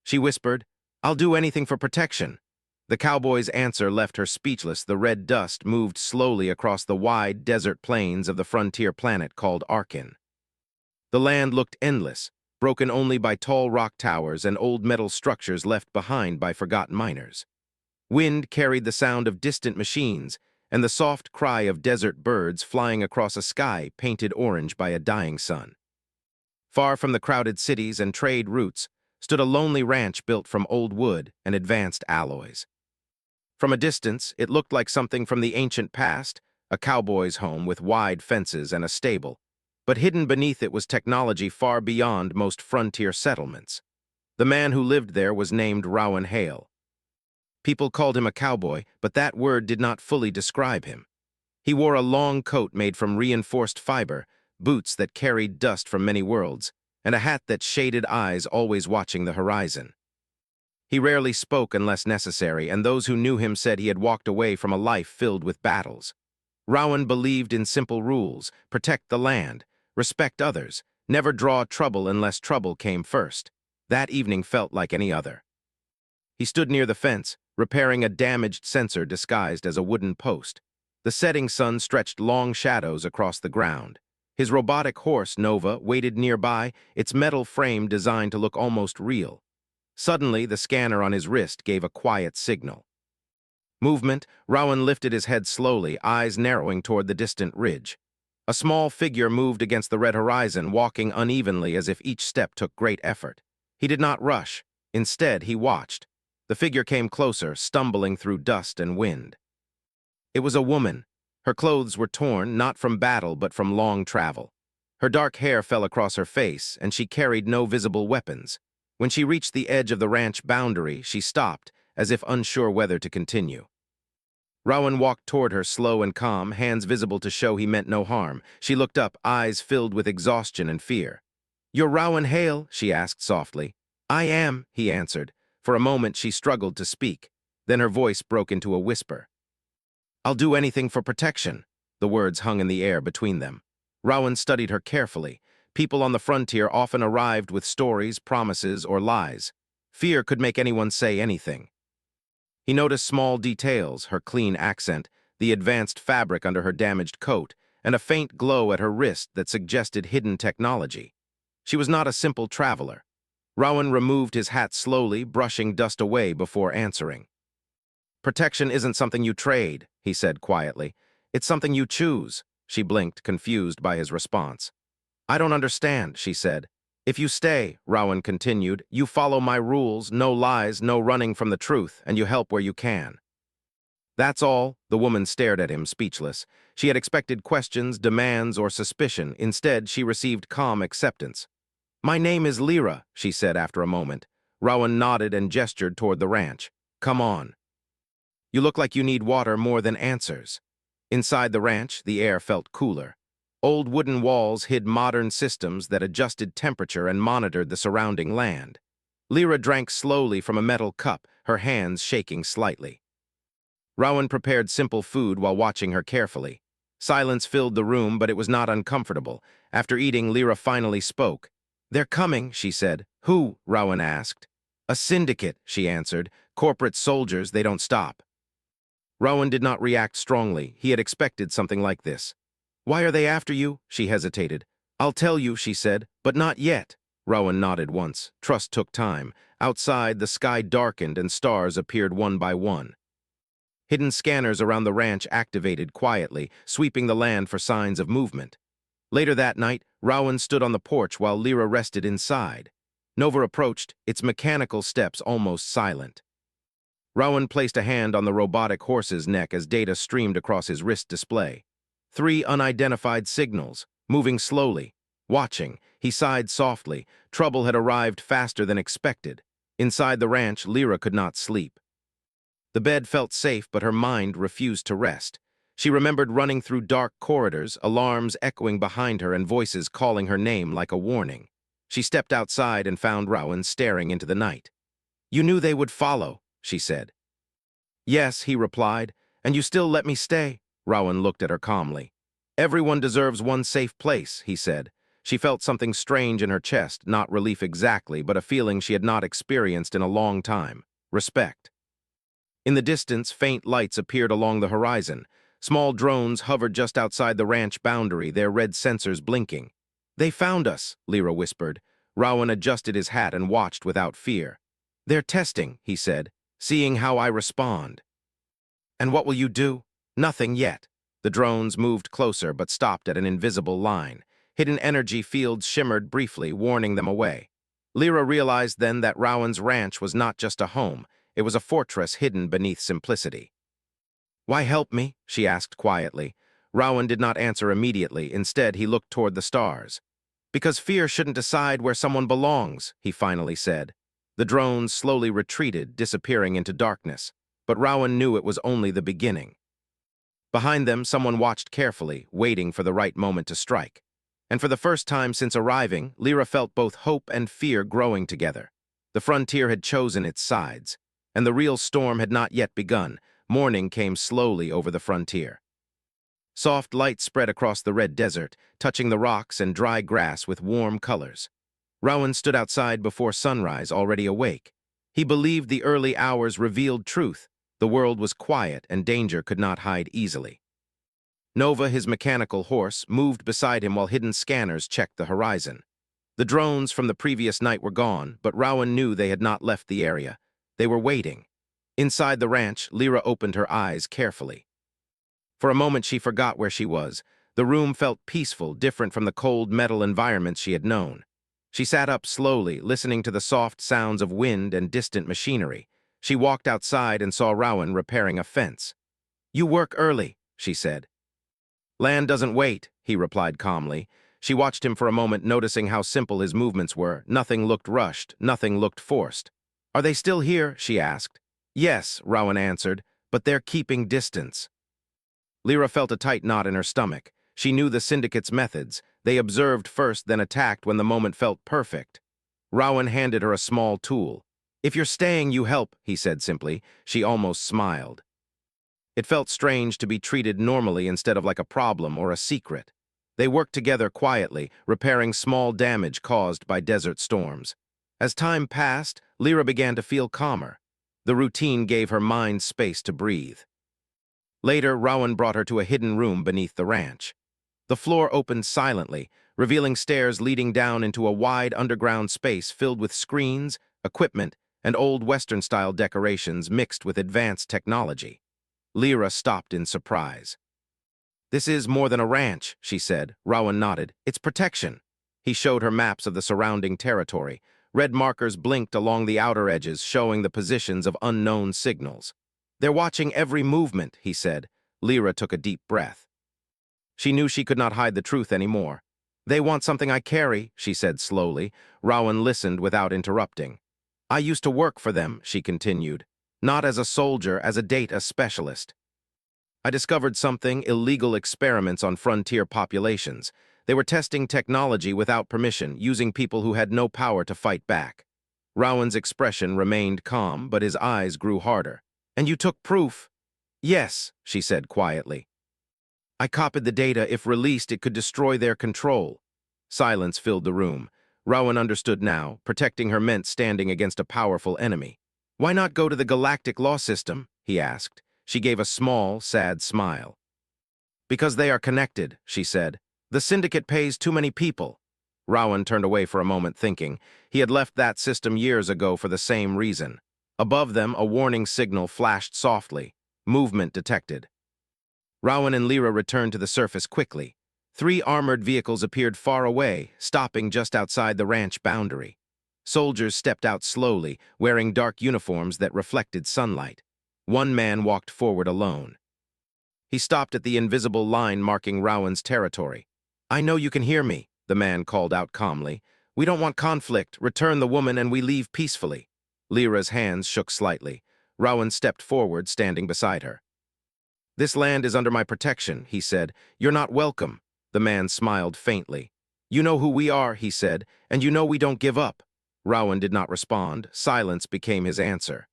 She whispered, "I'll do anything for protection." The cowboy's answer left her speechless. The red dust moved slowly across the wide desert plains of the frontier planet called Arkin. The land looked endless, broken only by tall rock towers and old metal structures left behind by forgotten miners. Wind carried the sound of distant machines and the soft cry of desert birds flying across a sky painted orange by a dying sun. Far from the crowded cities and trade routes stood a lonely ranch built from old wood and advanced alloys. From a distance, it looked like something from the ancient past, a cowboy's home with wide fences and a stable. But hidden beneath it was technology far beyond most frontier settlements. The man who lived there was named Rowan Hale. People called him a cowboy, but that word did not fully describe him. He wore a long coat made from reinforced fiber, boots that carried dust from many worlds, and a hat that shaded eyes always watching the horizon. He rarely spoke unless necessary, and those who knew him said he had walked away from a life filled with battles. Rowan believed in simple rules: protect the land, respect others, never draw trouble unless trouble came first. That evening felt like any other. He stood near the fence, repairing a damaged sensor disguised as a wooden post. The setting sun stretched long shadows across the ground. His robotic horse, Nova, waited nearby, its metal frame designed to look almost real. Suddenly, the scanner on his wrist gave a quiet signal. Movement. Rowan lifted his head slowly, eyes narrowing toward the distant ridge. A small figure moved against the red horizon, walking unevenly as if each step took great effort. He did not rush. Instead, he watched. The figure came closer, stumbling through dust and wind. It was a woman. Her clothes were torn, not from battle but from long travel. Her dark hair fell across her face, and she carried no visible weapons. When she reached the edge of the ranch boundary, she stopped, as if unsure whether to continue. Rowan walked toward her, slow and calm, hands visible to show he meant no harm. She looked up, eyes filled with exhaustion and fear. "You're Rowan Hale?" she asked softly. "I am," he answered. For a moment she struggled to speak. Then her voice broke into a whisper. "I'll do anything for protection." The words hung in the air between them. Rowan studied her carefully. People on the frontier often arrived with stories, promises, or lies. Fear could make anyone say anything. He noticed small details: her clean accent, the advanced fabric under her damaged coat, and a faint glow at her wrist that suggested hidden technology. She was not a simple traveler. Rowan removed his hat slowly, brushing dust away before answering. "Protection isn't something you trade," he said quietly. "It's something you choose." She blinked, confused by his response. "I don't understand," she said. "If you stay," Rowan continued, "you follow my rules, no lies, no running from the truth, and you help where you can." "That's all." The woman stared at him, speechless. She had expected questions, demands, or suspicion. Instead, she received calm acceptance. "My name is Lyra," she said after a moment. Rowan nodded and gestured toward the ranch. "Come on. You look like you need water more than answers." Inside the ranch, the air felt cooler. Old wooden walls hid modern systems that adjusted temperature and monitored the surrounding land. Lyra drank slowly from a metal cup, her hands shaking slightly. Rowan prepared simple food while watching her carefully. Silence filled the room, but it was not uncomfortable. After eating, Lyra finally spoke. "They're coming," she said. "Who?" Rowan asked. "A syndicate," she answered. "Corporate soldiers, they don't stop." Rowan did not react strongly. He had expected something like this. "Why are they after you?" She hesitated. "I'll tell you," she said, "but not yet." Rowan nodded once. Trust took time. Outside, the sky darkened and stars appeared one by one. Hidden scanners around the ranch activated quietly, sweeping the land for signs of movement. Later that night, Rowan stood on the porch while Lyra rested inside. Nova approached, its mechanical steps almost silent. Rowan placed a hand on the robotic horse's neck as data streamed across his wrist display. 3 unidentified signals, moving slowly. Watching, he sighed softly. Trouble had arrived faster than expected. Inside the ranch, Lyra could not sleep. The bed felt safe, but her mind refused to rest. She remembered running through dark corridors, alarms echoing behind her and voices calling her name like a warning. She stepped outside and found Rowan staring into the night. "You knew they would follow," she said. "Yes," he replied. "And you still let me stay?" Rowan looked at her calmly. "Everyone deserves one safe place," he said. She felt something strange in her chest, not relief exactly, but a feeling she had not experienced in a long time. Respect. In the distance, faint lights appeared along the horizon. Small drones hovered just outside the ranch boundary, their red sensors blinking. "They found us," Lyra whispered. Rowan adjusted his hat and watched without fear. "They're testing," he said, "seeing how I respond." "And what will you do?" "Nothing yet." The drones moved closer but stopped at an invisible line. Hidden energy fields shimmered briefly, warning them away. Lyra realized then that Rowan's ranch was not just a home, it was a fortress hidden beneath simplicity. "Why help me?" she asked quietly. Rowan did not answer immediately. Instead, he looked toward the stars. "Because fear shouldn't decide where someone belongs," he finally said. The drones slowly retreated, disappearing into darkness. But Rowan knew it was only the beginning. Behind them, someone watched carefully, waiting for the right moment to strike. And for the first time since arriving, Lyra felt both hope and fear growing together. The frontier had chosen its sides, and the real storm had not yet begun. Morning came slowly over the frontier. Soft light spread across the red desert, touching the rocks and dry grass with warm colors. Rowan stood outside before sunrise, already awake. He believed the early hours revealed truth. The world was quiet and danger could not hide easily. Nova, his mechanical horse, moved beside him while hidden scanners checked the horizon. The drones from the previous night were gone, but Rowan knew they had not left the area. They were waiting. Inside the ranch, Lyra opened her eyes carefully. For a moment she forgot where she was. The room felt peaceful, different from the cold metal environments she had known. She sat up slowly, listening to the soft sounds of wind and distant machinery. She walked outside and saw Rowan repairing a fence. "You work early," she said. "Land doesn't wait," he replied calmly. She watched him for a moment, noticing how simple his movements were. Nothing looked rushed, nothing looked forced. "Are they still here?" she asked. "Yes," Rowan answered, "but they're keeping distance." Lyra felt a tight knot in her stomach. She knew the syndicate's methods. They observed first, then attacked when the moment felt perfect. Rowan handed her a small tool. "If you're staying, you help," he said simply. She almost smiled. It felt strange to be treated normally instead of like a problem or a secret. They worked together quietly, repairing small damage caused by desert storms. As time passed, Lyra began to feel calmer. The routine gave her mind space to breathe. Later, Rowan brought her to a hidden room beneath the ranch. The floor opened silently, revealing stairs leading down into a wide underground space filled with screens, equipment, and old Western-style decorations mixed with advanced technology. Lyra stopped in surprise. "This is more than a ranch," she said. Rowan nodded. "It's protection." He showed her maps of the surrounding territory. Red markers blinked along the outer edges, showing the positions of unknown signals. "They're watching every movement," he said. Lyra took a deep breath. She knew she could not hide the truth anymore. "They want something I carry," she said slowly. Rowan listened without interrupting. "I used to work for them," she continued. "Not as a soldier, as a data specialist. I discovered something, illegal experiments on frontier populations. They were testing technology without permission, using people who had no power to fight back." Rowan's expression remained calm, but his eyes grew harder. "And you took proof?" "Yes," she said quietly. "I copied the data. If released, it could destroy their control." Silence filled the room. Rowan understood now. Protecting her meant standing against a powerful enemy. "Why not go to the galactic law system?" he asked. She gave a small, sad smile. "Because they are connected," she said. "The syndicate pays too many people." Rowan turned away for a moment, thinking. He had left that system years ago for the same reason. Above them, a warning signal flashed softly. Movement detected. Rowan and Lyra returned to the surface quickly. 3 armored vehicles appeared far away, stopping just outside the ranch boundary. Soldiers stepped out slowly, wearing dark uniforms that reflected sunlight. One man walked forward alone. He stopped at the invisible line marking Rowan's territory. "I know you can hear me," the man called out calmly. "We don't want conflict. Return the woman and we leave peacefully." Lyra's hands shook slightly. Rowan stepped forward, standing beside her. "This land is under my protection," he said. "You're not welcome." The man smiled faintly. "You know who we are," he said, "and you know we don't give up." Rowan did not respond. Silence became his answer.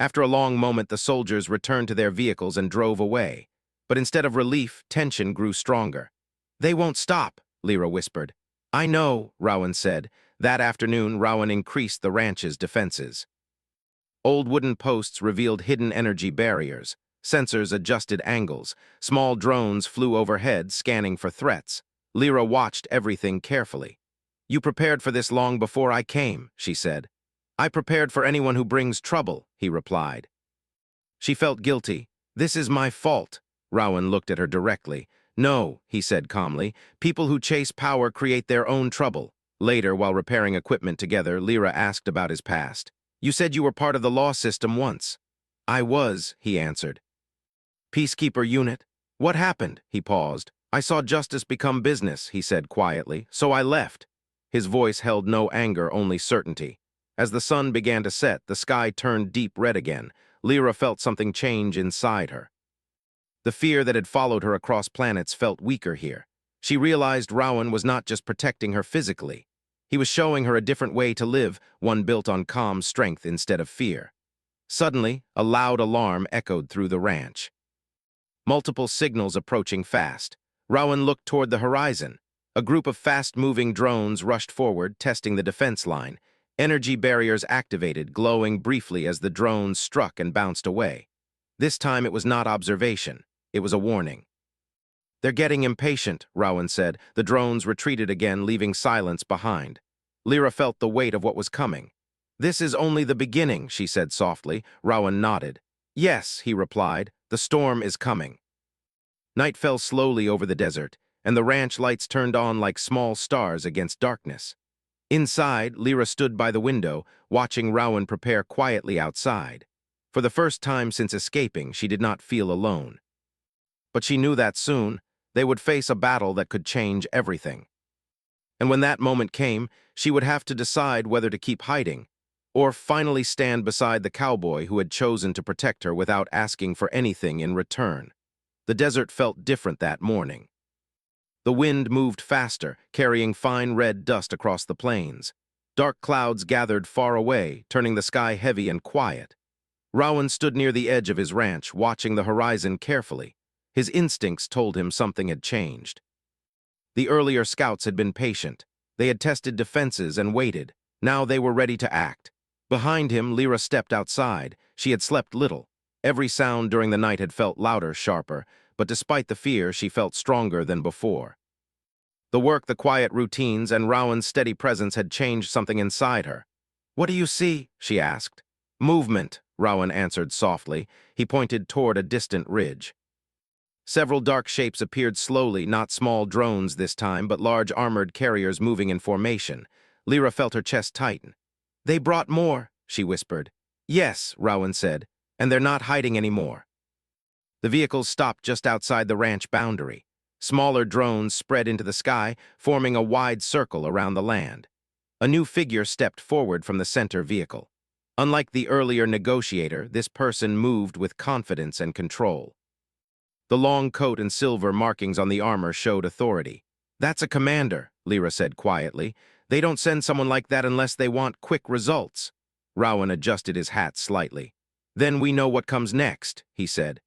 After a long moment, the soldiers returned to their vehicles and drove away. But instead of relief, tension grew stronger. "They won't stop," Lyra whispered. I know, Rowan said. That afternoon, Rowan increased the ranch's defenses. Old wooden posts revealed hidden energy barriers. Sensors adjusted angles. Small drones flew overhead, scanning for threats. Lyra watched everything carefully. You prepared for this long before I came, she said. I prepared for anyone who brings trouble, he replied. She felt guilty. This is my fault. Rowan looked at her directly. No, he said calmly. People who chase power create their own trouble. Later, while repairing equipment together, Lyra asked about his past. You said you were part of the law system once. I was, he answered. Peacekeeper unit? What happened? He paused. I saw justice become business, he said quietly, so I left. His voice held no anger, only certainty. As the sun began to set, the sky turned deep red again. Lyra felt something change inside her. The fear that had followed her across planets felt weaker here. She realized Rowan was not just protecting her physically. He was showing her a different way to live, one built on calm strength instead of fear. Suddenly, a loud alarm echoed through the ranch. Multiple signals approaching fast. Rowan looked toward the horizon. A group of fast-moving drones rushed forward, testing the defense line. Energy barriers activated, glowing briefly as the drones struck and bounced away. This time it was not observation. It was a warning. They're getting impatient, Rowan said. The drones retreated again, leaving silence behind. Lyra felt the weight of what was coming. This is only the beginning, she said softly. Rowan nodded. Yes, he replied. The storm is coming. Night fell slowly over the desert, and the ranch lights turned on like small stars against darkness. Inside, Lyra stood by the window, watching Rowan prepare quietly outside. For the first time since escaping, she did not feel alone. But she knew that soon, they would face a battle that could change everything. And when that moment came, she would have to decide whether to keep hiding, or finally stand beside the cowboy who had chosen to protect her without asking for anything in return. The desert felt different that morning. The wind moved faster, carrying fine red dust across the plains. Dark clouds gathered far away, turning the sky heavy and quiet. Rowan stood near the edge of his ranch, watching the horizon carefully. His instincts told him something had changed. The earlier scouts had been patient. They had tested defenses and waited. Now they were ready to act. Behind him, Lyra stepped outside. She had slept little. Every sound during the night had felt louder, sharper, but despite the fear, she felt stronger than before. The work, the quiet routines, and Rowan's steady presence had changed something inside her. What do you see? She asked. Movement, Rowan answered softly. He pointed toward a distant ridge. Several dark shapes appeared slowly, not small drones this time, but large armored carriers moving in formation. Lyra felt her chest tighten. They brought more, she whispered. Yes, Rowan said, and they're not hiding anymore. The vehicles stopped just outside the ranch boundary. Smaller drones spread into the sky, forming a wide circle around the land. A new figure stepped forward from the center vehicle. Unlike the earlier negotiator, this person moved with confidence and control. The long coat and silver markings on the armor showed authority. That's a commander, Lyra said quietly. They don't send someone like that unless they want quick results. Rowan adjusted his hat slightly. Then we know what comes next, he said.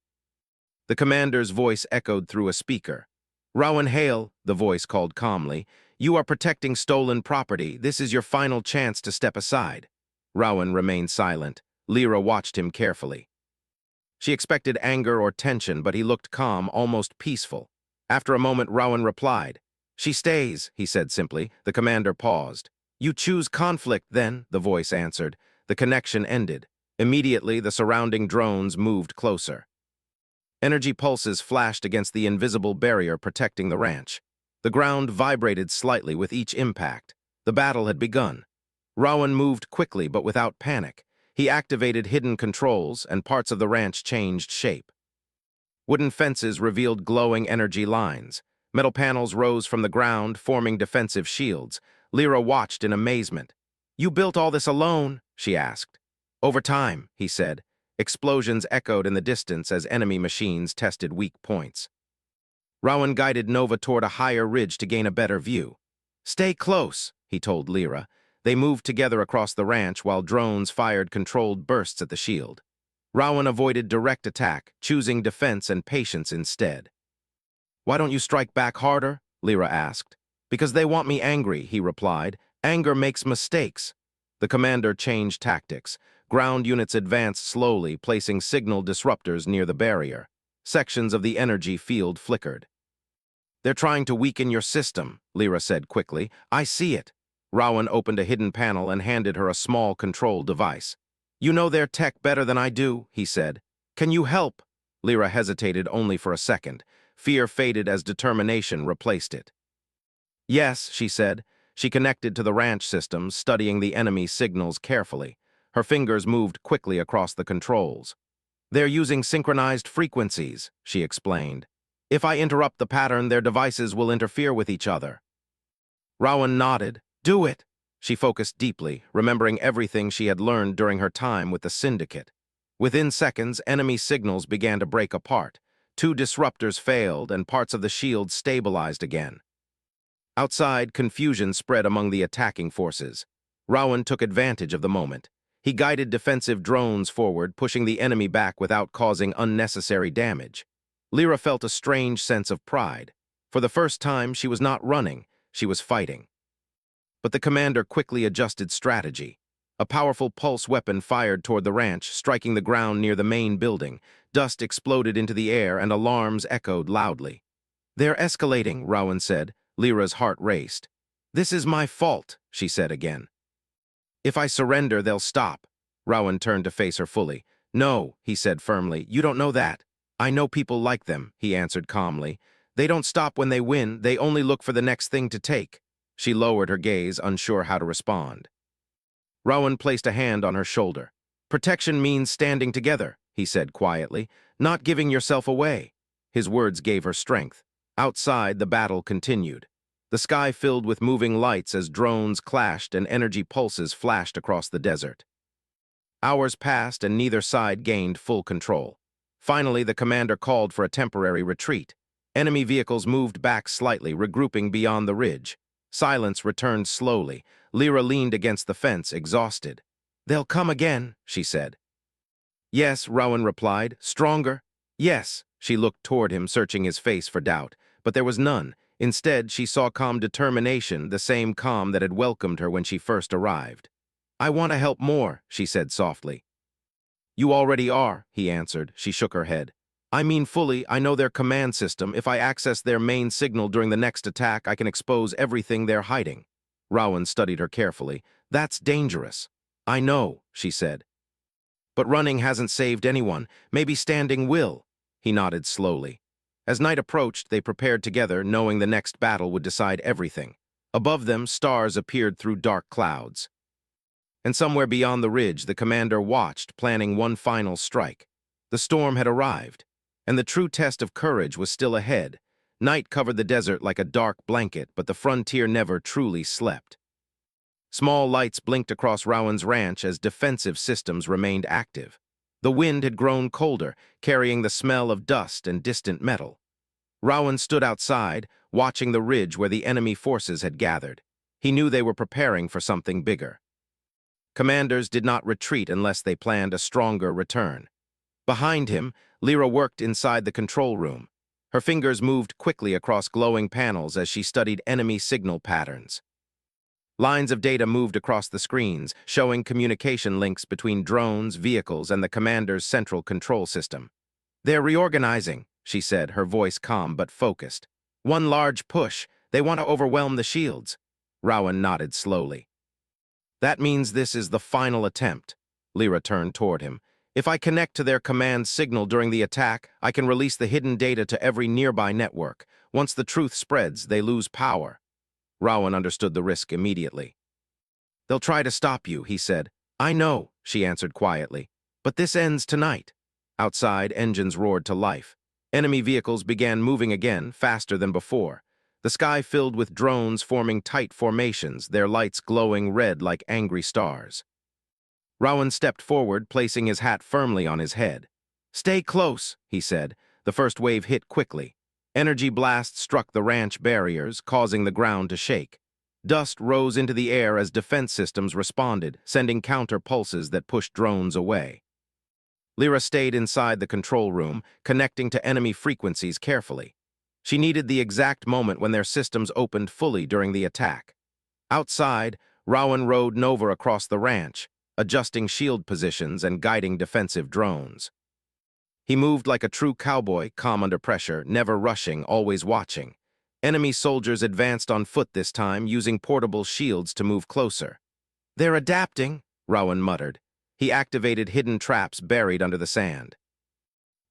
The commander's voice echoed through a speaker. Rowan Hale, the voice called calmly, you are protecting stolen property. This is your final chance to step aside. Rowan remained silent. Lyra watched him carefully. She expected anger or tension, but he looked calm, almost peaceful. After a moment, Rowan replied. She stays, he said simply. The commander paused. You choose conflict, then, the voice answered. The connection ended. Immediately, the surrounding drones moved closer. Energy pulses flashed against the invisible barrier protecting the ranch. The ground vibrated slightly with each impact. The battle had begun. Rowan moved quickly but without panic. He activated hidden controls, and parts of the ranch changed shape. Wooden fences revealed glowing energy lines. Metal panels rose from the ground, forming defensive shields. Lyra watched in amazement. You built all this alone? She asked. Over time, he said. Explosions echoed in the distance as enemy machines tested weak points. Rowan guided Nova toward a higher ridge to gain a better view. Stay close, he told Lyra. They moved together across the ranch while drones fired controlled bursts at the shield. Rowan avoided direct attack, choosing defense and patience instead. Why don't you strike back harder? Lyra asked. Because they want me angry, he replied. Anger makes mistakes. The commander changed tactics. Ground units advanced slowly, placing signal disruptors near the barrier. Sections of the energy field flickered. They're trying to weaken your system, Lyra said quickly. I see it. Rowan opened a hidden panel and handed her a small control device. You know their tech better than I do, he said. Can you help? Lyra hesitated only for a second. Fear faded as determination replaced it. Yes, she said. She connected to the ranch systems, studying the enemy signals carefully. Her fingers moved quickly across the controls. They're using synchronized frequencies, she explained. If I interrupt the pattern, their devices will interfere with each other. Rowan nodded. Do it. She focused deeply, remembering everything she had learned during her time with the Syndicate. Within seconds, enemy signals began to break apart. 2 disruptors failed, and parts of the shield stabilized again. Outside, confusion spread among the attacking forces. Rowan took advantage of the moment. He guided defensive drones forward, pushing the enemy back without causing unnecessary damage. Lyra felt a strange sense of pride. For the first time, she was not running, she was fighting. But the commander quickly adjusted strategy. A powerful pulse weapon fired toward the ranch, striking the ground near the main building. Dust exploded into the air and alarms echoed loudly. They're escalating, Rowan said. Lyra's heart raced. This is my fault, she said again. If I surrender, they'll stop. Rowan turned to face her fully. No, he said firmly, you don't know that. I know people like them, he answered calmly. They don't stop when they win, they only look for the next thing to take. She lowered her gaze, unsure how to respond. Rowan placed a hand on her shoulder. Protection means standing together, he said quietly, not giving yourself away. His words gave her strength. Outside, the battle continued. The sky filled with moving lights as drones clashed and energy pulses flashed across the desert. Hours passed and neither side gained full control. Finally, the commander called for a temporary retreat. Enemy vehicles moved back slightly, regrouping beyond the ridge. Silence returned slowly. Lyra leaned against the fence, exhausted. They'll come again, she said. Yes, Rowan replied. Stronger? Yes. She looked toward him, searching his face for doubt. But there was none. Instead, she saw calm determination, the same calm that had welcomed her when she first arrived. I want to help more, she said softly. You already are, he answered. She shook her head. I mean fully, I know their command system. If I access their main signal during the next attack, I can expose everything they're hiding. Rowan studied her carefully. That's dangerous. I know, she said. But running hasn't saved anyone. Maybe standing will. He nodded slowly. As night approached, they prepared together, knowing the next battle would decide everything. Above them, stars appeared through dark clouds. And somewhere beyond the ridge, the commander watched, planning one final strike. The storm had arrived, and the true test of courage was still ahead. Night covered the desert like a dark blanket, but the frontier never truly slept. Small lights blinked across Rowan's ranch as defensive systems remained active. The wind had grown colder, carrying the smell of dust and distant metal. Rowan stood outside, watching the ridge where the enemy forces had gathered. He knew they were preparing for something bigger. Commanders did not retreat unless they planned a stronger return. Behind him, Lyra worked inside the control room. Her fingers moved quickly across glowing panels as she studied enemy signal patterns. Lines of data moved across the screens, showing communication links between drones, vehicles, and the commander's central control system. They're reorganizing, she said, her voice calm but focused. One large push. They want to overwhelm the shields. Rowan nodded slowly. That means this is the final attempt. Lyra turned toward him. If I connect to their command signal during the attack, I can release the hidden data to every nearby network. Once the truth spreads, they lose power. Rowan understood the risk immediately. They'll try to stop you, he said. I know, she answered quietly. But this ends tonight. Outside, engines roared to life. Enemy vehicles began moving again, faster than before. The sky filled with drones forming tight formations, their lights glowing red like angry stars. Rowan stepped forward, placing his hat firmly on his head. Stay close, he said. The first wave hit quickly. Energy blasts struck the ranch barriers, causing the ground to shake. Dust rose into the air as defense systems responded, sending counter pulses that pushed drones away. Lyra stayed inside the control room, connecting to enemy frequencies carefully. She needed the exact moment when their systems opened fully during the attack. Outside, Rowan rode Nova across the ranch, adjusting shield positions and guiding defensive drones. He moved like a true cowboy, calm under pressure, never rushing, always watching. Enemy soldiers advanced on foot this time, using portable shields to move closer. "They're adapting," Rowan muttered. He activated hidden traps buried under the sand.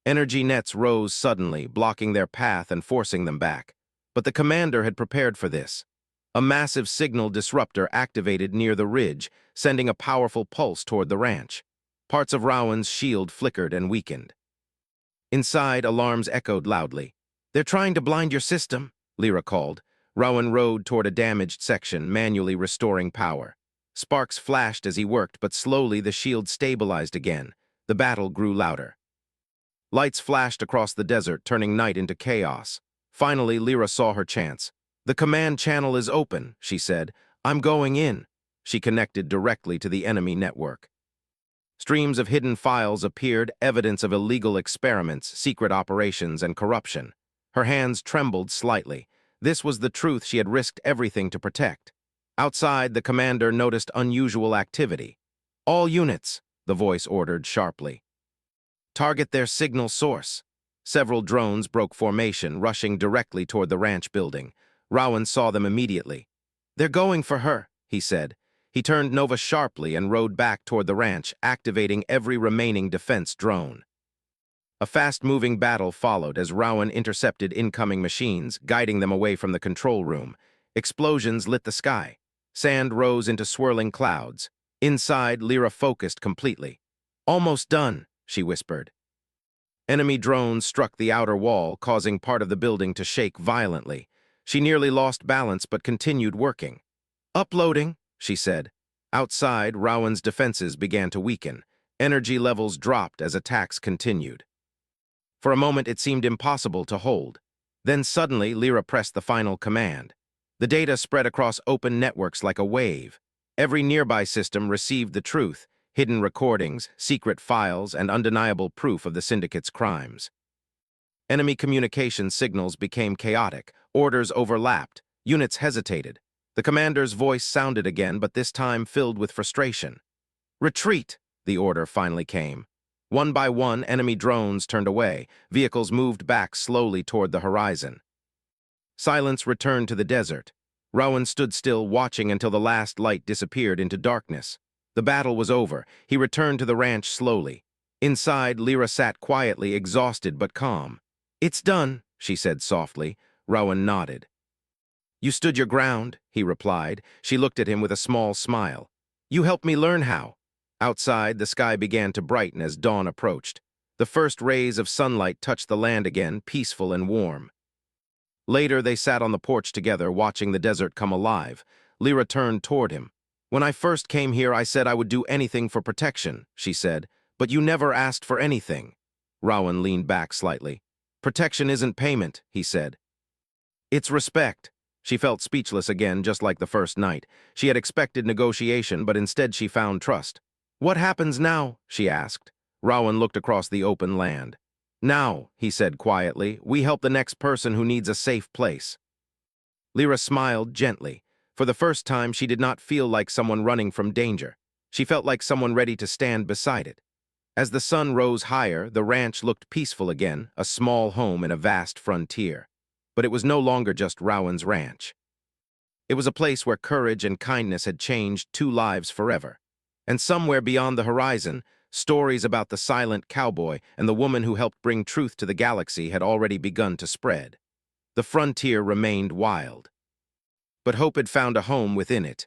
Energy nets rose suddenly, blocking their path and forcing them back. But the commander had prepared for this. A massive signal disruptor activated near the ridge, sending a powerful pulse toward the ranch. Parts of Rowan's shield flickered and weakened. Inside, alarms echoed loudly. "They're trying to blind your system," Lyra called. Rowan rode toward a damaged section, manually restoring power. Sparks flashed as he worked, but slowly the shield stabilized again. The battle grew louder. Lights flashed across the desert, turning night into chaos. Finally, Lyra saw her chance. "The command channel is open," she said. "I'm going in." She connected directly to the enemy network. Streams of hidden files appeared, evidence of illegal experiments, secret operations, and corruption. Her hands trembled slightly. This was the truth she had risked everything to protect. Outside, the commander noticed unusual activity. "All units," the voice ordered sharply. "Target their signal source." Several drones broke formation, rushing directly toward the ranch building. Rowan saw them immediately. "They're going for her," he said. He turned Nova sharply and rode back toward the ranch, activating every remaining defense drone. A fast-moving battle followed as Rowan intercepted incoming machines, guiding them away from the control room. Explosions lit the sky. Sand rose into swirling clouds. Inside, Lyra focused completely. "Almost done," she whispered. Enemy drones struck the outer wall, causing part of the building to shake violently. She nearly lost balance but continued working. "Uploading," she said. Outside, Rowan's defenses began to weaken. Energy levels dropped as attacks continued. For a moment, it seemed impossible to hold. Then suddenly, Lyra pressed the final command. The data spread across open networks like a wave. Every nearby system received the truth: hidden recordings, secret files, and undeniable proof of the syndicate's crimes. Enemy communication signals became chaotic. Orders overlapped. Units hesitated. The commander's voice sounded again, but this time filled with frustration. "Retreat," the order finally came. One by one, enemy drones turned away. Vehicles moved back slowly toward the horizon. Silence returned to the desert. Rowan stood still, watching until the last light disappeared into darkness. The battle was over. He returned to the ranch slowly. Inside, Lyra sat quietly, exhausted but calm. "It's done," she said softly. Rowan nodded. "You stood your ground," he replied. She looked at him with a small smile. "You helped me learn how." Outside, the sky began to brighten as dawn approached. The first rays of sunlight touched the land again, peaceful and warm. Later, they sat on the porch together, watching the desert come alive. Lyra turned toward him. "When I first came here, I said I would do anything for protection," she said. "But you never asked for anything." Rowan leaned back slightly. "Protection isn't payment," he said. "It's respect." She felt speechless again, just like the first night. She had expected negotiation, but instead she found trust. "What happens now?" she asked. Rowan looked across the open land. "Now," he said quietly, "we help the next person who needs a safe place." Lyra smiled gently. For the first time, she did not feel like someone running from danger. She felt like someone ready to stand beside it. As the sun rose higher, the ranch looked peaceful again, a small home in a vast frontier. But it was no longer just Rowan's ranch. It was a place where courage and kindness had changed two lives forever. And somewhere beyond the horizon, stories about the silent cowboy and the woman who helped bring truth to the galaxy had already begun to spread. The frontier remained wild. But hope had found a home within it.